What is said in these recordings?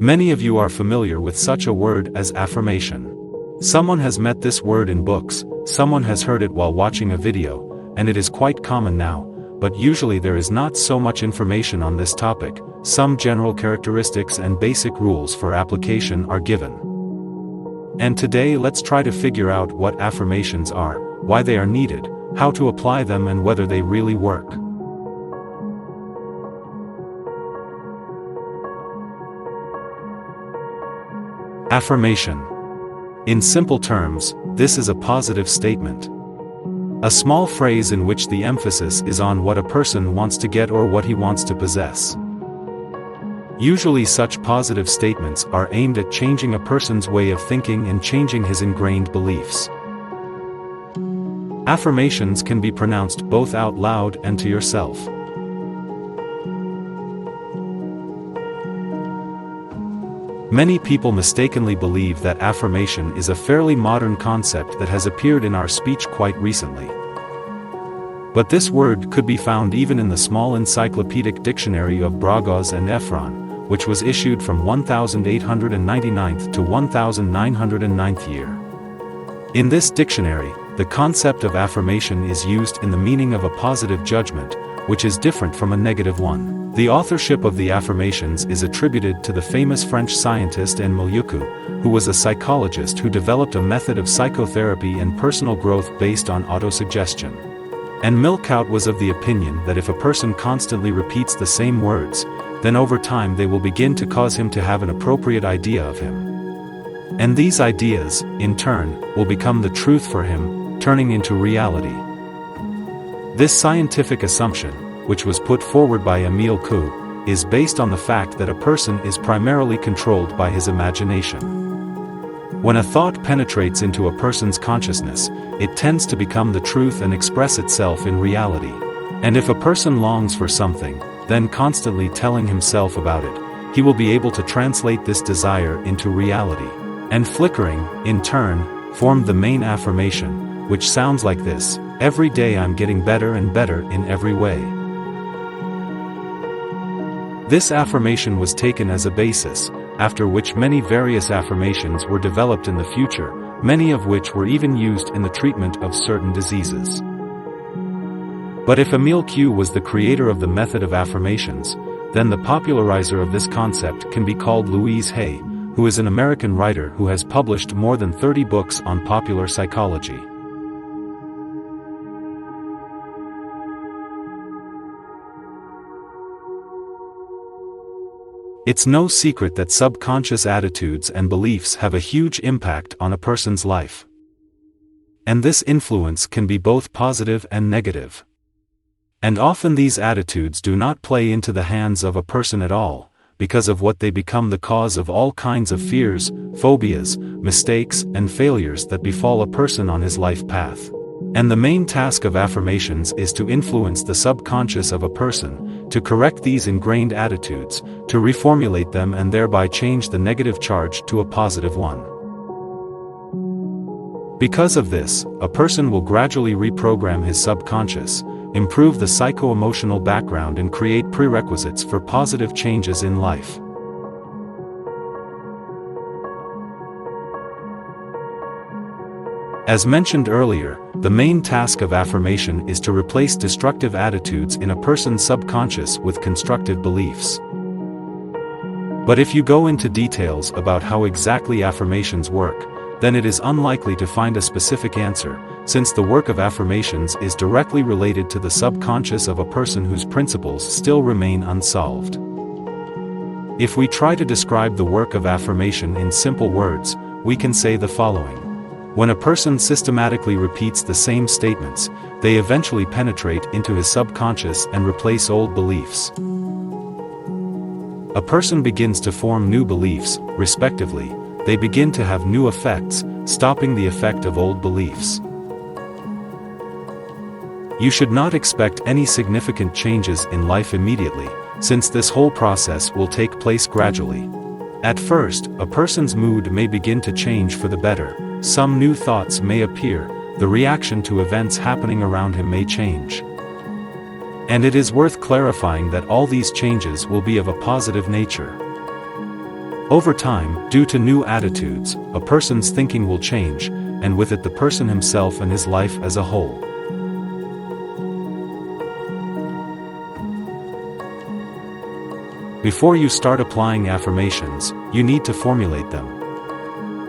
Many of you are familiar with such a word as affirmation. Someone has met this word in books, someone has heard it while watching a video, and it is quite common now, but usually there is not so much information on this topic. Some general characteristics and basic rules for application are given. And today let's try to figure out what affirmations are, why they are needed, how to apply them, and whether they really work. Affirmation. In simple terms, this is a positive statement. A small phrase in which the emphasis is on what a person wants to get or what he wants to possess. Usually such positive statements are aimed at changing a person's way of thinking and changing his ingrained beliefs. Affirmations can be pronounced both out loud and to yourself. Many people mistakenly believe that affirmation is a fairly modern concept that has appeared in our speech quite recently. But this word could be found even in the small encyclopedic dictionary of Brágás and Ephron, which was issued from 1899 to 1909 year. In this dictionary, the concept of affirmation is used in the meaning of a positive judgment, which is different from a negative one. The authorship of the affirmations is attributed to the famous French scientist N. Miliucou, who was a psychologist who developed a method of psychotherapy and personal growth based on autosuggestion. And Miliucou was of the opinion that if a person constantly repeats the same words, then over time they will begin to cause him to have an appropriate idea of him. And these ideas, in turn, will become the truth for him, turning into reality. This scientific assumption, which was put forward by Emile Coué, is based on the fact that a person is primarily controlled by his imagination. When a thought penetrates into a person's consciousness, it tends to become the truth and express itself in reality. And if a person longs for something, then constantly telling himself about it, he will be able to translate this desire into reality. And flickering, in turn, formed the main affirmation, which sounds like this: every day I'm getting better and better in every way. This affirmation was taken as a basis, after which many various affirmations were developed in the future, many of which were even used in the treatment of certain diseases. But if Emile Coué was the creator of the method of affirmations, then the popularizer of this concept can be called Louise Hay, who is an American writer who has published more than 30 books on popular psychology. It's no secret that subconscious attitudes and beliefs have a huge impact on a person's life. And this influence can be both positive and negative. And often these attitudes do not play into the hands of a person at all, because of what they become the cause of all kinds of fears, phobias, mistakes, and failures that befall a person on his life path. And the main task of affirmations is to influence the subconscious of a person, to correct these ingrained attitudes, to reformulate them and thereby change the negative charge to a positive one. Because of this, a person will gradually reprogram his subconscious, improve the psycho-emotional background and create prerequisites for positive changes in life. As mentioned earlier, the main task of affirmation is to replace destructive attitudes in a person's subconscious with constructive beliefs. But if you go into details about how exactly affirmations work, then it is unlikely to find a specific answer, since the work of affirmations is directly related to the subconscious of a person whose principles still remain unsolved. If we try to describe the work of affirmation in simple words, we can say the following. When a person systematically repeats the same statements, they eventually penetrate into his subconscious and replace old beliefs. A person begins to form new beliefs, respectively. They begin to have new effects, stopping the effect of old beliefs. You should not expect any significant changes in life immediately, since this whole process will take place gradually. At first, a person's mood may begin to change for the better, some new thoughts may appear, the reaction to events happening around him may change. And it is worth clarifying that all these changes will be of a positive nature. Over time, due to new attitudes, a person's thinking will change, and with it the person himself and his life as a whole. Before you start applying affirmations, you need to formulate them.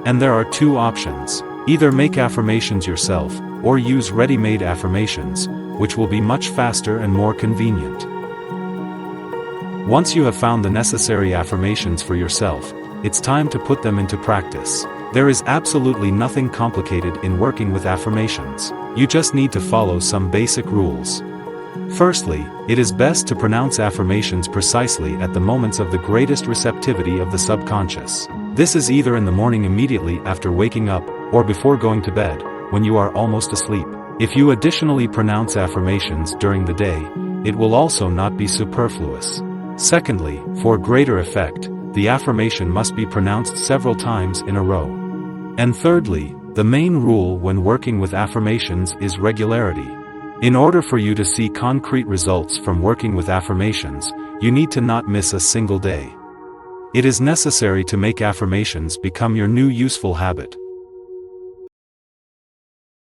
And there are two options. Either make affirmations yourself, or use ready-made affirmations, which will be much faster and more convenient. Once you have found the necessary affirmations for yourself, it's time to put them into practice. There is absolutely nothing complicated in working with affirmations. You just need to follow some basic rules. Firstly, it is best to pronounce affirmations precisely at the moments of the greatest receptivity of the subconscious. This is either in the morning immediately after waking up, or before going to bed, when you are almost asleep. If you additionally pronounce affirmations during the day, it will also not be superfluous. Secondly, for greater effect, the affirmation must be pronounced several times in a row. And thirdly, the main rule when working with affirmations is regularity. In order for you to see concrete results from working with affirmations, you need to not miss a single day. It is necessary to make affirmations become your new useful habit.